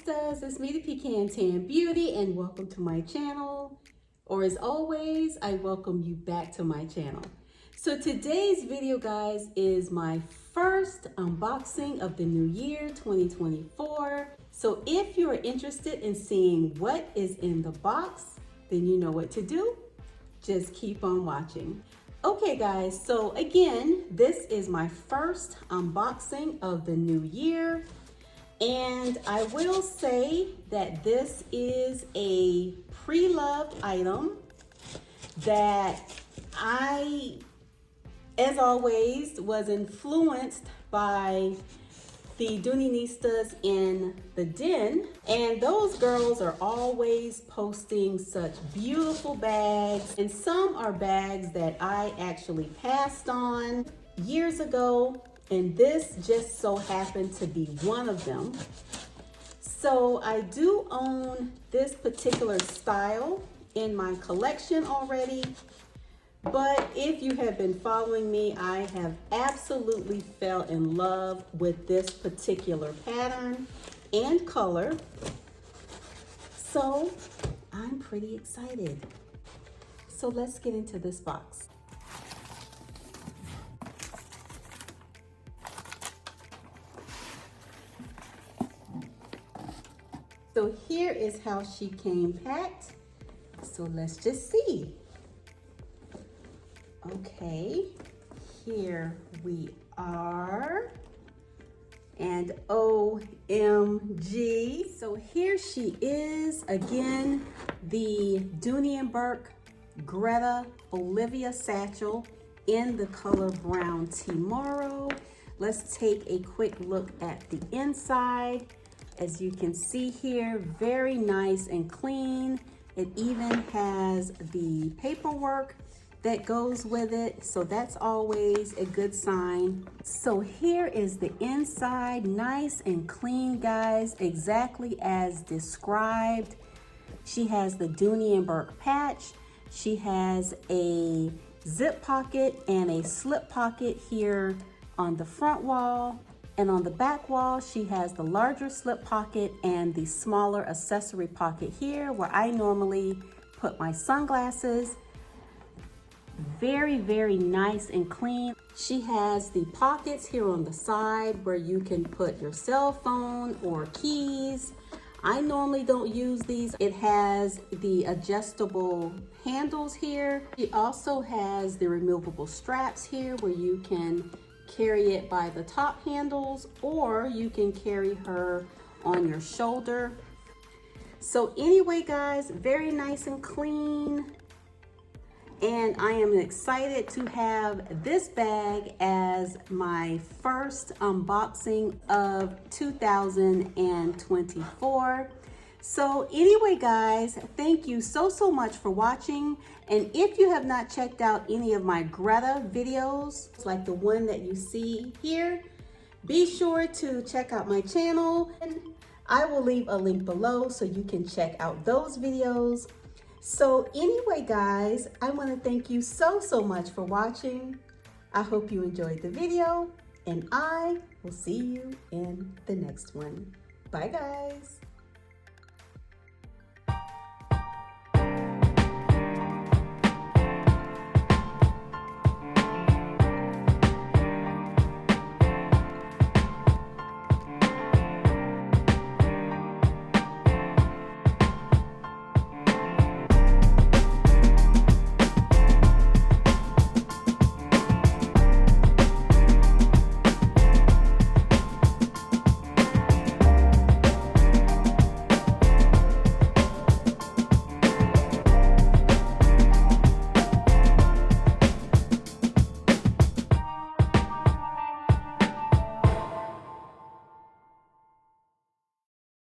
Dooneynistas, it's me, the Pecan Tan Beauty, and welcome to my channel. Or as always, I welcome you back to my channel. So today's video, guys, is my first unboxing of the new year, 2024. So if you're interested in seeing what is in the box, then you know what to do. Just keep on watching. Okay guys, so again, this is my first unboxing of the new year. And I will say that this is a pre-loved item that I, as always, was influenced by the Dooneynistas in the den. And those girls are always posting such beautiful bags. And some are bags that I actually passed on years ago. And this just so happened to be one of them. So I do own this particular style in my collection already. But if you have been following me, I have absolutely fell in love with this particular pattern and color. So I'm pretty excited. So let's get into this box. So here is how she came packed. So let's just see. Okay, here we are. And OMG. So here she is again, the Dooney Bourke Greta Olivia satchel in the color brown tomorrow. Let's take a quick look at the inside. As you can see here, very nice and clean. It even has the paperwork that goes with it, so that's always a good sign. So here is the inside, nice and clean, guys, exactly as described. She has the Dooney Bourke patch. She has a zip pocket and a slip pocket here on the front wall. And on the back wall, she has the larger slip pocket and the smaller accessory pocket here where I normally put my sunglasses. Very, very nice and clean. She has the pockets here on the side where you can put your cell phone or keys. I normally don't use these. It has the adjustable handles here. She also has the removable straps here where you can carry it by the top handles, or you can carry her on your shoulder. So anyway, guys, very nice and clean. And I am excited to have this bag as my first unboxing of 2024. So anyway, guys, thank you so much for watching. And if you have not checked out any of my Greta videos, like the one that you see here, be sure to check out my channel. And I will leave a link below so you can check out those videos. So anyway, guys, I want to thank you so much for watching. I hope you enjoyed the video, and I will see you in the next one. Bye, guys.